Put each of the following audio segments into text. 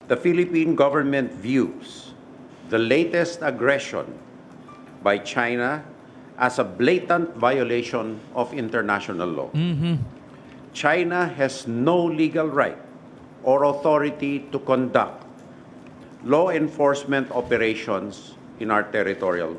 The Philippine government views the latest aggression by China as a blatant violation of international law. China has no legal right or authority to conduct law enforcement operations in our territorial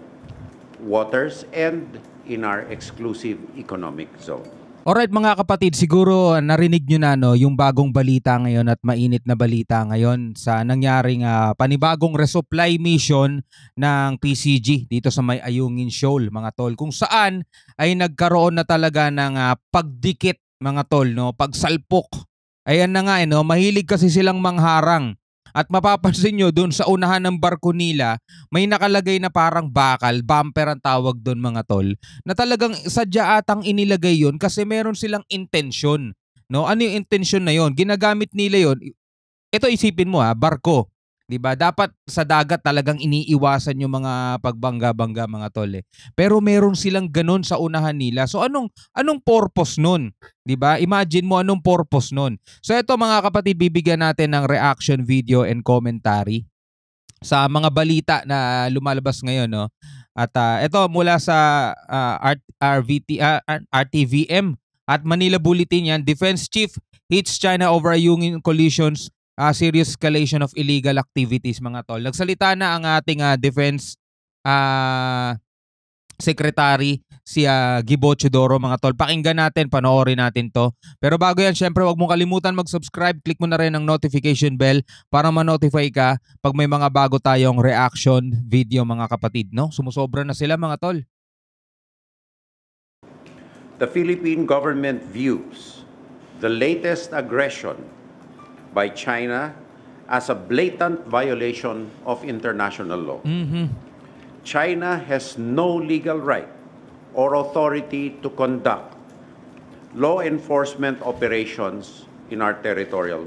waters and in our exclusive economic zone. Alright mga kapatid, siguro narinig nyo na no, yung bagong balita ngayon at mainit na balita ngayon sa nangyaring panibagong resupply mission ng PCG dito sa may Ayungin Shoal mga tol. Kung saan ay nagkaroon na talaga ng pagdikit mga tol, no? Pagsalpok. Ayan na nga, no? Mahilig kasi silang mangharang. At mapapansin nyo doon sa unahan ng barko nila, may nakalagay na parang bakal, bumper ang tawag doon mga tol, na talagang sadya atang inilagay yun kasi meron silang intensyon. No? Ano yung intensyon na yun? Ginagamit nila yun. Ito isipin mo barko. 'Di ba? Dapat sa dagat talagang iniiwasan yung mga pagbangga-bangga mga tol eh. Pero meron silang ganun sa unahan nila. So anong purpose nun? 'Di ba? Imagine mo anong purpose nun. So ito mga kapatid, bibigyan natin ng reaction video and commentary sa mga balita na lumalabas ngayon, no? At ito mula sa RTVM at Manila Bulletin yan. Defense Chief hits China over Ayungin collisions. Serious escalation of illegal activities mga tol. Nagsalita na ang ating Defense Secretary si Gibo Chodoro mga tol. Pakinggan natin, panoorin natin to. Pero bago yan, syempre wag mong kalimutan mag-subscribe. Click mo na rin ang notification bell para ma-notify ka pag may mga bago tayong reaction video mga kapatid. No? Sumusobra na sila mga tol. The Philippine government views the latest aggression by China as a blatant violation of international law. China has no legal right or authority to conduct law enforcement operations in our territorial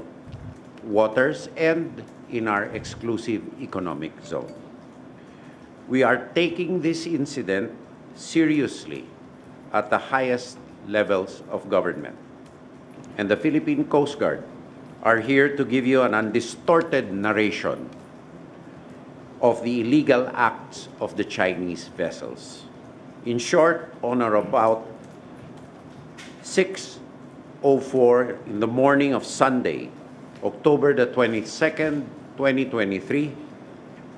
waters and in our exclusive economic zone. We are taking this incident seriously at the highest levels of government. And the Philippine Coast Guard are here to give you an undistorted narration of the illegal acts of the Chinese vessels. In short, on or about 6:04 in the morning of Sunday, October the 22nd, 2023,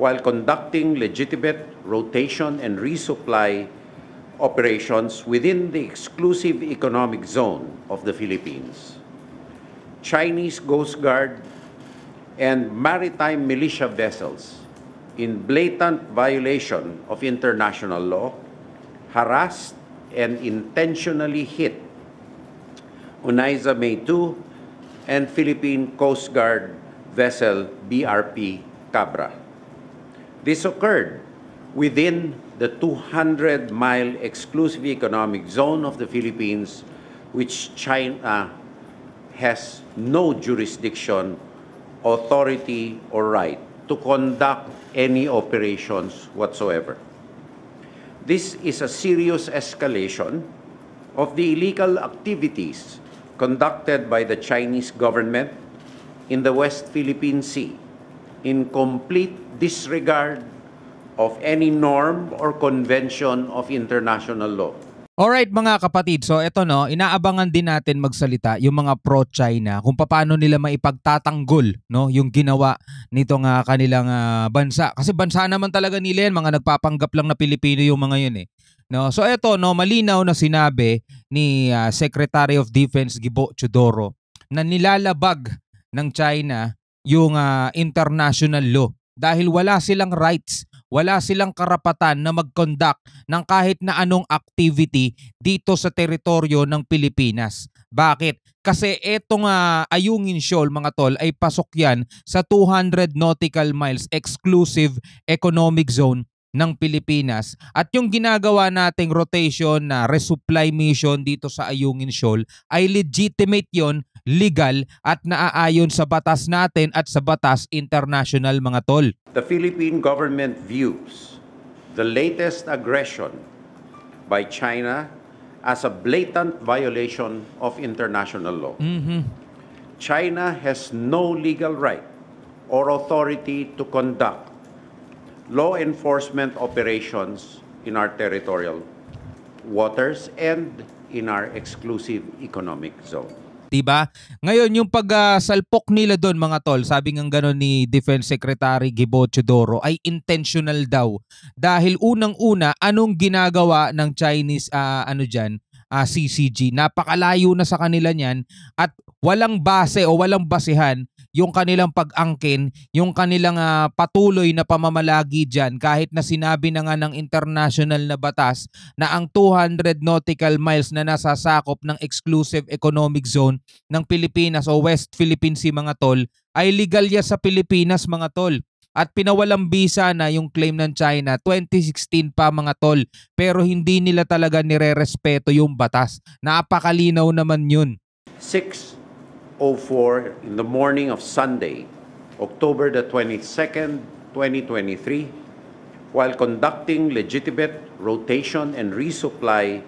while conducting legitimate rotation and resupply operations within the exclusive economic zone of the Philippines, Chinese Coast Guard and maritime militia vessels, in blatant violation of international law, harassed and intentionally hit Unaiza May 2 and Philippine Coast Guard vessel BRP Cabra. This occurred within the 200-mile exclusive economic zone of the Philippines, which China has no jurisdiction, authority, or right to conduct any operations whatsoever. This is a serious escalation of the illegal activities conducted by the Chinese government in the West Philippine Sea in complete disregard of any norm or convention of international law. Alright mga kapatid, so eto no, inaabangan din natin magsalita yung mga pro-China kung paano nila maipagtatanggol no, yung ginawa nitong kanilang bansa. Kasi bansa naman talaga nila yan, mga nagpapanggap lang na Pilipino yung mga yun eh. No, so eto no, malinaw na sinabi ni Secretary of Defense Gibo Chodoro na nilalabag ng China yung international law dahil wala silang rights, wala silang karapatan na mag-conduct ng kahit na anong activity dito sa teritoryo ng Pilipinas. Bakit? Kasi etong Ayungin Shoal mga tol ay pasok yan sa 200 nautical miles exclusive economic zone ng Pilipinas. At yung ginagawa nating rotation na resupply mission dito sa Ayungin Shoal ay legitimate yon, legal at naaayon sa batas natin at sa batas international mga tol. The Philippine government views the latest aggression by China as a blatant violation of international law. China has no legal right or authority to conduct law enforcement operations in our territorial waters and in our exclusive economic zone. Diba? Ngayon, yung pagsalpok nila doon mga tol, sabi ng gano'n ni Defense Secretary Gibo Teodoro ay intentional daw. Dahil unang-una, anong ginagawa ng Chinese CCG? Napakalayo na sa kanila niyan at walang base o walang basehan yung kanilang pag-angkin, yung kanilang patuloy na pamamalagi dyan kahit na sinabi na nga ng international na batas na ang 200 nautical miles na nasasakop ng exclusive economic zone ng Pilipinas o West Philippine Sea mga tol ay legal yan sa Pilipinas mga tol. At pinawalang bisa na yung claim ng China 2016 pa mga tol, pero hindi nila talaga nire-respeto yung batas. Napakalinaw naman yun. 6:04 in the morning of Sunday, October the 22nd, 2023, while conducting legitimate rotation and resupply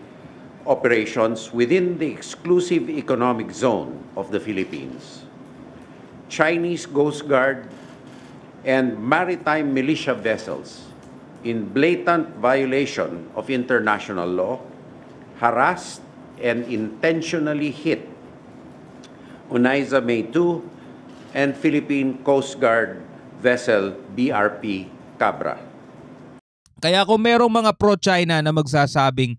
operations within the exclusive economic zone of the Philippines, Chinese Coast Guard and maritime militia vessels, in blatant violation of international law, harassed and intentionally hit Unaiza May 2 and Philippine Coast Guard vessel BRP Cabra. Kaya kung merong mga pro-China na magsasabing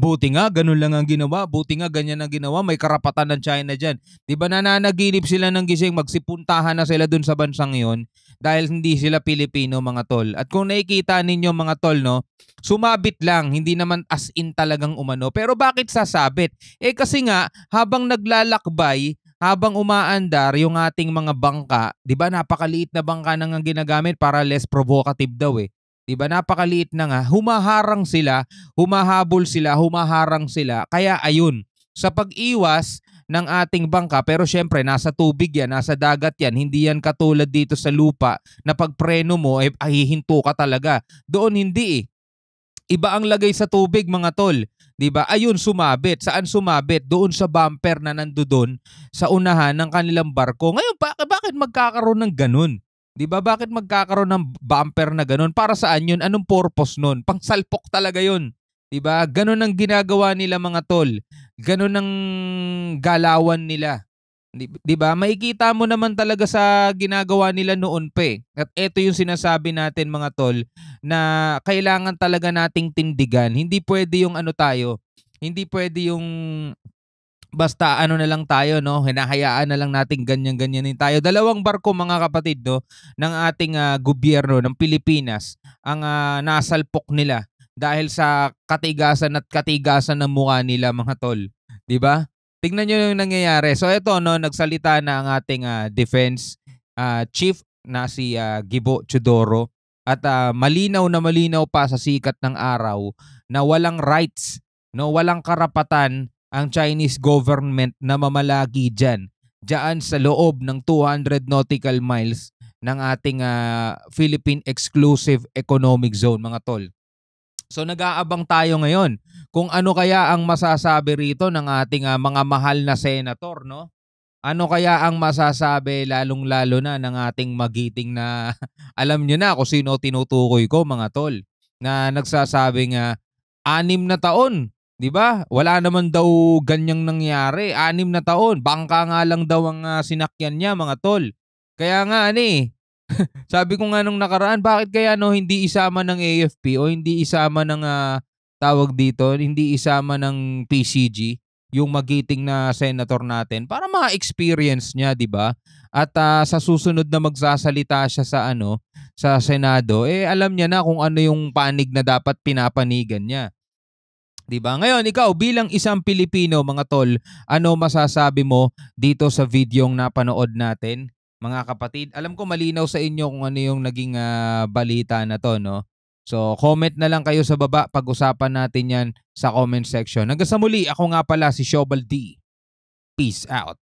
buti nga ganun lang ang ginawa, buti nga ganyan ang ginawa, may karapatan ng China dyan. Di ba nananaginip sila ng gising, magsipuntahan na sila dun sa bansang yon dahil hindi sila Pilipino mga tol. At kung nakikita ninyo mga tol, no, sumabit lang, hindi naman as in talagang umano. Pero bakit sasabit? Kasi nga, habang naglalakbay, habang umaandar yung ating mga bangka, di ba napakaliit na bangka nang ang ginagamit para less provocative daw eh. Diba napakaliit na nga, humaharang sila, humahabol sila, humaharang sila. Kaya ayun, sa pag-iwas ng ating bangka, pero syempre nasa tubig yan, nasa dagat yan, hindi yan katulad dito sa lupa na pagpreno mo ay hihinto ka talaga. Doon hindi eh. Iba ang lagay sa tubig mga tol. Diba? Ayun sumabit. Saan sumabit? Doon sa bumper na nandoon sa unahan ng kanilang barko. Ngayon bakit magkakaroon ng ganun? Diba bakit magkakaroon ng bumper na ganun? Para saan yun? Anong purpose nun? Pangsalpok talaga yun. Diba? Ganun ang ginagawa nila mga tol. Ganun ang galawan nila. Diba? Makikita mo naman talaga sa ginagawa nila noon pa eh. At ito yung sinasabi natin mga tol na kailangan talaga nating tindigan. Hindi pwede yung hindi pwede yung basta na lang tayo, no? Hinahayaan na lang nating ganyan-ganyanin tayo. Dalawang barko mga kapatid, no, ng ating gobyerno ng Pilipinas ang nasalpok nila dahil sa katigasan ng mukha nila mga tol. 'Di ba? Tingnan niyo yung nangyayari. So ito no, nagsalita na ang ating defense chief na si Gibo Teodoro at malinaw pa sa sikat ng araw na walang rights, no, walang karapatan ang Chinese government na mamalagi dyan sa loob ng 200 nautical miles ng ating Philippine Exclusive Economic Zone mga tol. So nag-aabang tayo ngayon kung ano kaya ang masasabi rito ng ating mga mahal na senator, no? Ano kaya ang masasabi lalong-lalo na ng ating magiting na alam nyo na kung sino tinutukoy ko mga tol na nagsasabing 6 na taon. 'Di ba? Wala naman daw ganyang nangyari. 6 na taon. Bangka nga lang daw ang sinakyan niya, mga tol. Kaya nga sabi ko nga nung nakaraan, bakit kaya hindi isama ng AFP o hindi isama ng tawag dito, hindi isama ng PCG yung magiting na senator natin para ma-experience niya, 'di ba? At sa susunod na magsasalita siya sa Senado, alam niya na kung ano yung panig na dapat pinapanigan niya. Diba? Ngayon, ikaw bilang isang Pilipino, mga tol, ano masasabi mo dito sa videong napanood natin, mga kapatid? Alam ko malinaw sa inyo kung ano yung naging balita na to, no? So, comment na lang kayo sa baba. Pag-usapan natin yan sa comment section. Hanggang sa muli, ako nga pala si Shobal D. Peace out.